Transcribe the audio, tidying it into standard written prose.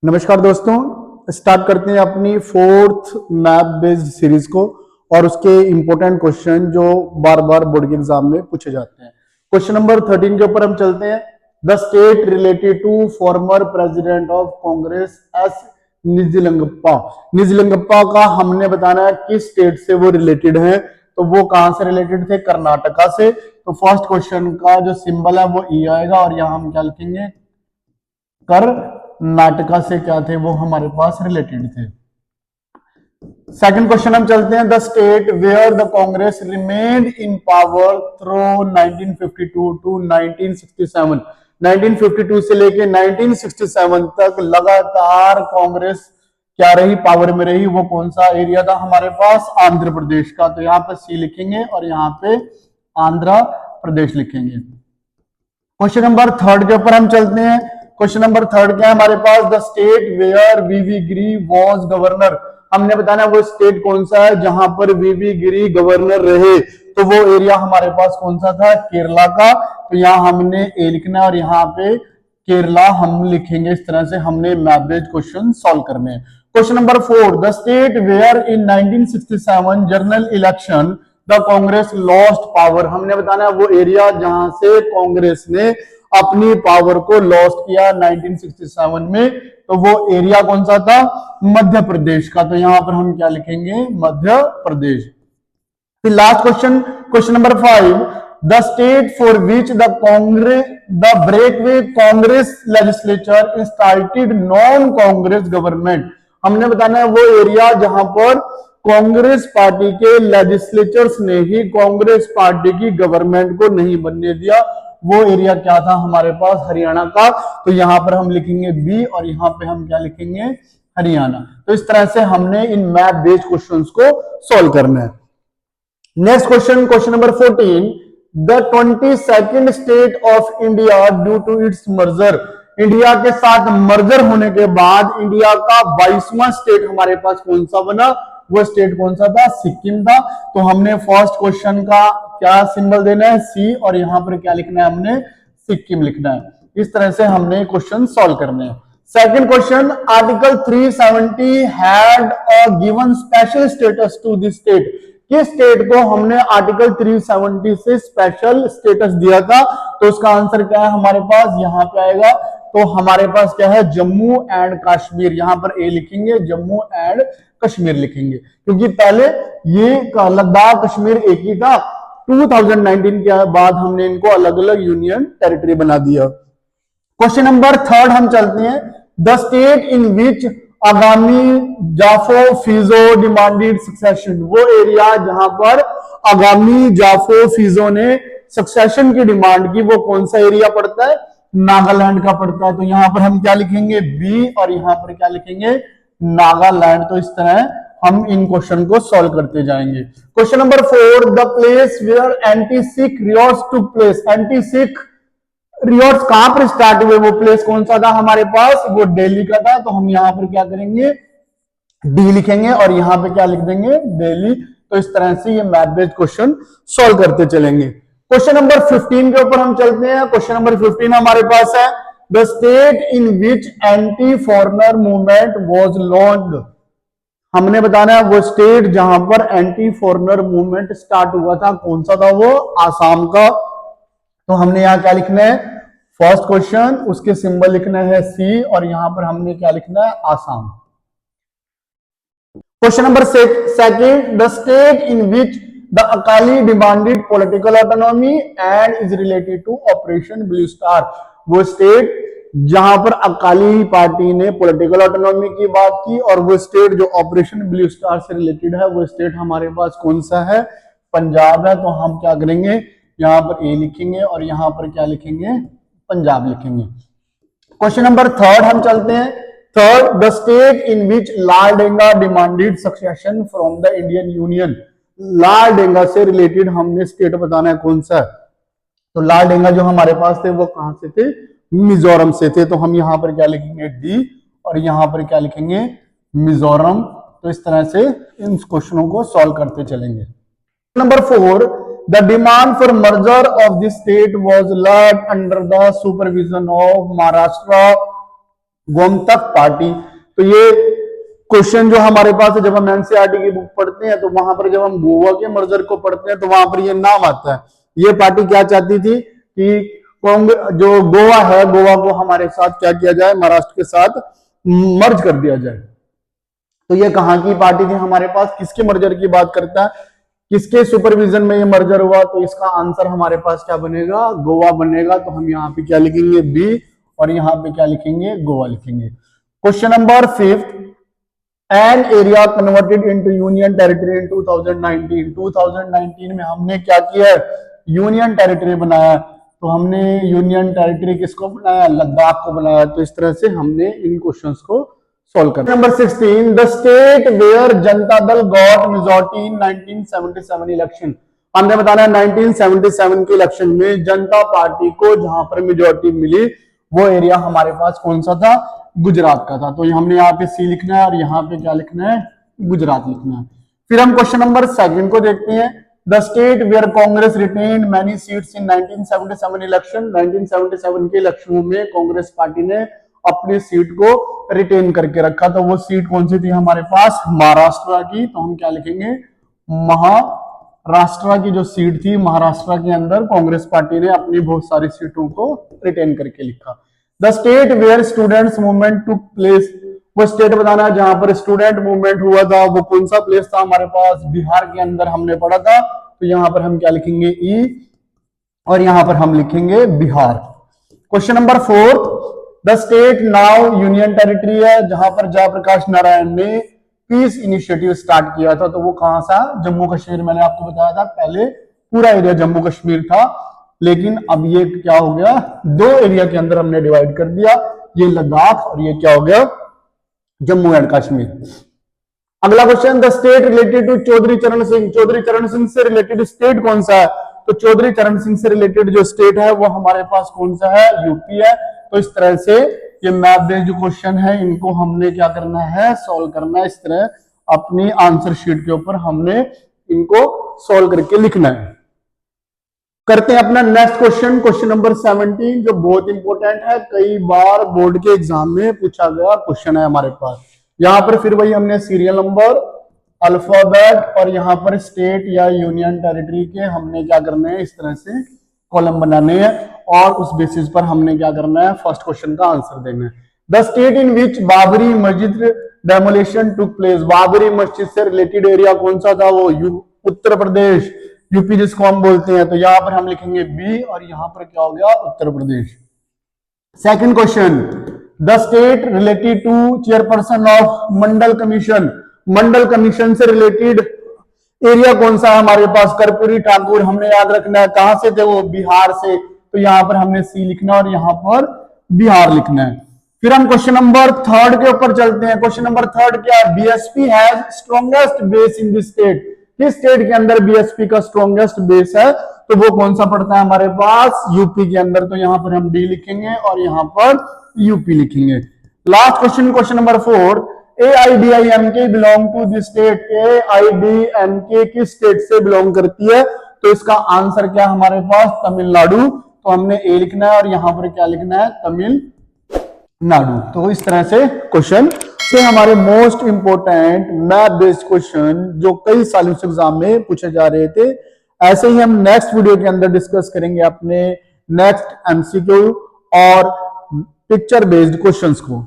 नमस्कार दोस्तों, स्टार्ट करते हैं अपनी फोर्थ मैप बेस्ड सीरीज को और उसके इंपॉर्टेंट क्वेश्चन जो बार बार बोर्ड के एग्जाम में पूछे जाते हैं। क्वेश्चन नंबर 13 के ऊपर हम चलते हैं। The state related to former president of Congress S Nijalingappa. Nijalingappa का हमने बताना है किस स्टेट से वो रिलेटेड है, तो वो कहां से रिलेटेड थे? कर्नाटका से। तो फर्स्ट क्वेश्चन का जो सिंबल है वो ई आएगा और यहां हम क्या लिखेंगे? कर्नाटका से क्या थे वो हमारे पास रिलेटेड थे। सेकंड क्वेश्चन हम चलते हैं। The state where the Congress remained in power through 1952 to 1967। 1952 से लेके 1967 तक लगातार कांग्रेस क्या रही? पावर में रही। वो कौन सा एरिया था हमारे पास? आंध्र प्रदेश का। तो यहाँ पे सी लिखेंगे और यहाँ पे आंध्र प्रदेश लिखेंगे। क्वेश्चन नंबर थर्ड के ऊपर हम चलते हैं। क्वेश्चन नंबर थर्ड क्या है हमारे पास? The state where V V Giri was governor. हमने बताना वो स्टेट कौन सा है जहां पर वीवी गिरी गवर्नर रहे। तो वो एरिया हमारे पास कौन सा था? केरला का। तो यहाँ हमने ए लिखना है और यहाँ पे केरला हम लिखेंगे। इस तरह से हमने मैप बेस्ड क्वेश्चन सॉल्व करने हैं। Question number 4, the state where in 1967 general election the Congress lost power. हमने बताना है वो एरिया जहां से कांग्रेस ने अपनी पावर को लॉस्ट किया 1967 में। तो वो एरिया कौन सा था? मध्य प्रदेश का। तो यहां पर हम क्या लिखेंगे? मध्य प्रदेश। फिर last question, question number 5, the state for which the Congress the breakaway Congress legislature started non Congress government. हमने बताना है वो एरिया जहां पर कांग्रेस पार्टी के लेजिस्लेचर्स ने ही कांग्रेस पार्टी की गवर्नमेंट को नहीं बनने दिया। वो एरिया क्या था हमारे पास? हरियाणा का। तो यहां पर हम लिखेंगे बी और यहां पे हम क्या लिखेंगे? हरियाणा। तो इस तरह से हमने इन मैप बेस्ड क्वेश्चंस को सॉल्व करना है। Next question, question number 14, the 22nd state of India due to its merger. India के साथ मर्जर होने के बाद इंडिया का 22वां स्टेट हमारे पास कौन सा बना? वो स्टेट कौन सा था? सिक्किम था। तो हमने फर्स्ट क्वेश्चन का क्या सिंबल देना है? सी और यहां पर क्या लिखना है? हमने सिक्किम लिखना है। इस तरह से हमने क्वेश्चन सॉल्व करने हैं। Second question, article 370 had a given special status to this state. किस स्टेट को हमने आर्टिकल 370 से स्पेशल स्टेटस दिया था? तो उसका आंसर क्या है हमारे पास? यहां पे आएगा। तो हमारे पास क्या है? जम्मू एंड कश्मीर। यहां पर ए लिखेंगे, जम्मू एंड कश्मीर लिखेंगे, क्योंकि पहले ये लद्दाख कश्मीर एक ही था। 2019 के बाद हमने इनको अलग अलग यूनियन टेरिटरी बना दिया। क्वेश्चन नंबर 3 हम चलते हैं। द स्टेट इन विच आगामी जाफो फिजो डिमांडेड सक्सेशन। वो एरिया जहां पर आगामी जाफो फिजो ने सक्सेशन की डिमांड की, वो कौन सा एरिया पड़ता है? नागालैंड का पड़ता है। तो यहां पर हम क्या लिखेंगे? बी और यहां पर क्या लिखेंगे? नागालैंड। तो इस तरह हम इन क्वेश्चन को सॉल्व करते जाएंगे। Question number 4, the place where anti Sikh riots took place. Anti Sikh riots कहां पर स्टार्ट हुए? वो प्लेस कौन सा था हमारे पास? वो दिल्ली का था। तो हम यहां पर क्या करेंगे? डी लिखेंगे और यहां पे क्या लिख देंगे? दिल्ली। तो इस तरह से ये मैथ बेस्ड क्वेश्चन सॉल्व करते चलेंगे। क्वेश्चन नंबर 15 के ऊपर हम चलते हैं। क्वेश्चन नंबर 15 हमारे पास है, the state in which anti foreigner movement was launched. हमने बताना है वो स्टेट जहां पर एंटी फॉरेनर मूवमेंट स्टार्ट हुआ था कौन सा था? वो आसाम का। तो हमने यहां क्या लिखना है? फर्स्ट क्वेश्चन, उसके सिंबल लिखना है सी और यहां पर हमने क्या लिखना है? Assam. Question number 2, the state in which the Akali demanded political autonomy and is related to operation blue star. वो स्टेट जहां पर अकाली पार्टी ने पॉलिटिकल ऑटोनॉमी की बात की और वो स्टेट जो ऑपरेशन ब्लू स्टार से रिलेटेड है, वो स्टेट हमारे पास कौन सा है? पंजाब है। तो हम क्या करेंगे? यहां पर ए लिखेंगे और यहां पर क्या लिखेंगे? पंजाब लिखेंगे। क्वेश्चन नंबर 3 हम चलते हैं। Third, the state in which Laldenga demanded succession from the Indian union. Laldenga से रिलेटेड हमने स्टेट बताना है कौन सा है? तो लालडेंगा जो हमारे पास थे वो कहां से थे? मिजोरम से थे। तो हम यहां पर क्या लिखेंगे? डी और यहां पर क्या लिखेंगे? मिजोरम। तो इस तरह से इन क्वेश्चनों को सॉल्व करते चलेंगे। Number 4, the demand for merger of this state was launched under the supervision of Maharashtra Gomantak party. तो ये क्वेश्चन जो हमारे पास है, जब हम एनसीईआरटी की बुक पढ़ते हैं तो वहां पर जब हम गोवा के मर्जर को पढ़ते हैं तो वहां पर ये नाम आता है। ये पार्टी क्या चाहती थी कि कांग्रेस जो गोवा है, गोवा को हमारे साथ क्या किया जाए, महाराष्ट्र के साथ मर्ज कर दिया जाए। तो ये कहां की पार्टी थी हमारे पास, किसके मर्जर की बात करता है, किसके सुपरविजन में ये मर्जर हुआ? तो इसका आंसर हमारे पास क्या बनेगा, गोवा बनेगा। तो हम यहाँ पे क्या लिखेंगे, बी, और यहाँ पे क्या लिखेंगे, गोवा लिखेंगे। Question number 5, an area converted into union territory in 2019। 2019 में हमने क्या किया है, यूनियन टेरिटरी बनाया। तो हमने यूनियन टेरिटरी किसको बनाया, लद्दाख को बनाया। तो इस तरह से हमने इन क्वेश्चंस को सॉल्व कर। Number 16, the state where Janata Dal got majority in 1977 election. हमने बताना है 1977 के इलेक्शन में जनता पार्टी को जहां पर मेजॉरिटी मिली वो एरिया हमारे पास कौन सा था, गुजरात का था। तो हमने यहाँ पे सी लिखना है और यहाँ पे क्या लिखना है, गुजरात लिखना है। फिर हम क्वेश्चन नंबर 7 को देखते हैं। The state where Congress retained many seats in 1977 election. 1977 के इलेक्शनों में कांग्रेस पार्टी ने अपनी सीट को रिटेन करके रखा। तो वो सीट कौन सी थी हमारे पास, महाराष्ट्र की। तो हम क्या लिखेंगे, महाराष्ट्र की जो सीट थी, महाराष्ट्र के अंदर कांग्रेस पार्टी ने अपनी बहुत सारी सीटों को रिटेन करके लिखा। The state where students movement took place. वो स्टेट बताना है जहां पर स्टूडेंट मूवमेंट हुआ था, वो कौन सा प्लेस था हमारे पास, बिहार के अंदर हमने पढ़ा था। तो यहां पर हम क्या लिखेंगे, ई, और यहां पर हम लिखेंगे Bihar. Question number 4, the state now union territory है, जहां पर जयप्रकाश नारायण ने पीस इनिशिएटिव स्टार्ट किया था। तो वो कहां सा, जम्मू कश्मीर। मैंने आपको बताया था पहले पूरा एरिया जम्मू कश्मीर था, लेकिन अब ये क्या हो गया, दो एरिया के अंदर हमने डिवाइड कर दिया, ये लद्दाख और ये क्या हो गया, जम्मू एंड कश्मीर। अगला question, the state related to Chaudhary Charan Singh. Chaudhary Charan Singh से रिलेटेड स्टेट कौन सा है? तो चौधरी चरण सिंह से रिलेटेड जो स्टेट है वो हमारे पास कौन सा है, यूपी है। तो इस तरह से ये मैप बेस्ड जो क्वेश्चन है इनको हमने क्या करना है, सॉल्व करना है। इस तरह अपनी आंसर शीट के ऊपर हमने इनको सॉल्व करके लिखना है। करते हैं अपना नेक्स्ट क्वेश्चन, क्वेश्चन नंबर 17, जो बहुत इंपॉर्टेंट है, कई बार बोर्ड के एग्जाम में पूछा गया क्वेश्चन है हमारे पास। यहां पर फिर वही हमने सीरियल नंबर, अल्फाबेट और यहां पर स्टेट या यूनियन टेरिटरी के हमने क्या करना है, इस तरह से कॉलम बनाने हैं और उस बेसिस पर हमने क्या करना है, फर्स्ट क्वेश्चन का आंसर देना है। द स्टेट इन विच बाबरी मस्जिद डेमोलिशन टुक प्लेस। बाबरी मस्जिद से रिलेटेड एरिया कौन सा था, वो उत्तर प्रदेश, यूपी जिसको हम बोलते हैं। तो यहां पर हम लिखेंगे बी और यहां पर क्या हो गया, Uttar Pradesh. Second question, the state related to chairperson of Mandal commission. Mandal commission से रिलेटेड एरिया कौन सा है हमारे पास, कर्पूरी ठाकुर। हमने याद रखना है कहां से थे वो, बिहार से। तो यहां पर हमने सी लिखना और यहां पर बिहार लिखना है। फिर हम क्वेश्चन नंबर 3 के ऊपर चलते हैं। क्वेश्चन नंबर 3 क्या है, BSP has strongest base in this state. किस स्टेट के अंदर बीएसपी का स्ट्रॉन्गेस्ट बेस है, तो वो कौन सा पड़ता है हमारे पास, यूपी के अंदर। तो यहां पर हम डी लिखेंगे और यहां पर यूपी लिखेंगे। Last question, question number 4, AIDIMK belong to this state. AIDMK किस स्टेट से बिलोंग करती है, तो इसका आंसर क्या हमारे पास, तमिलनाडु। तो हमने ए लिखना है और यहां पर क्या लिखना है, तमिलनाडु। तो इस तरह से क्वेश्चन से हमारे most important math based question जो कई सालों से एग्जाम में पूछे जा रहे थे, ऐसे ही हम नेक्स्ट वीडियो के अंदर डिस्कस करेंगे अपने नेक्स्ट एमसीक्यू और पिक्चर बेस्ड क्वेश्चंस को।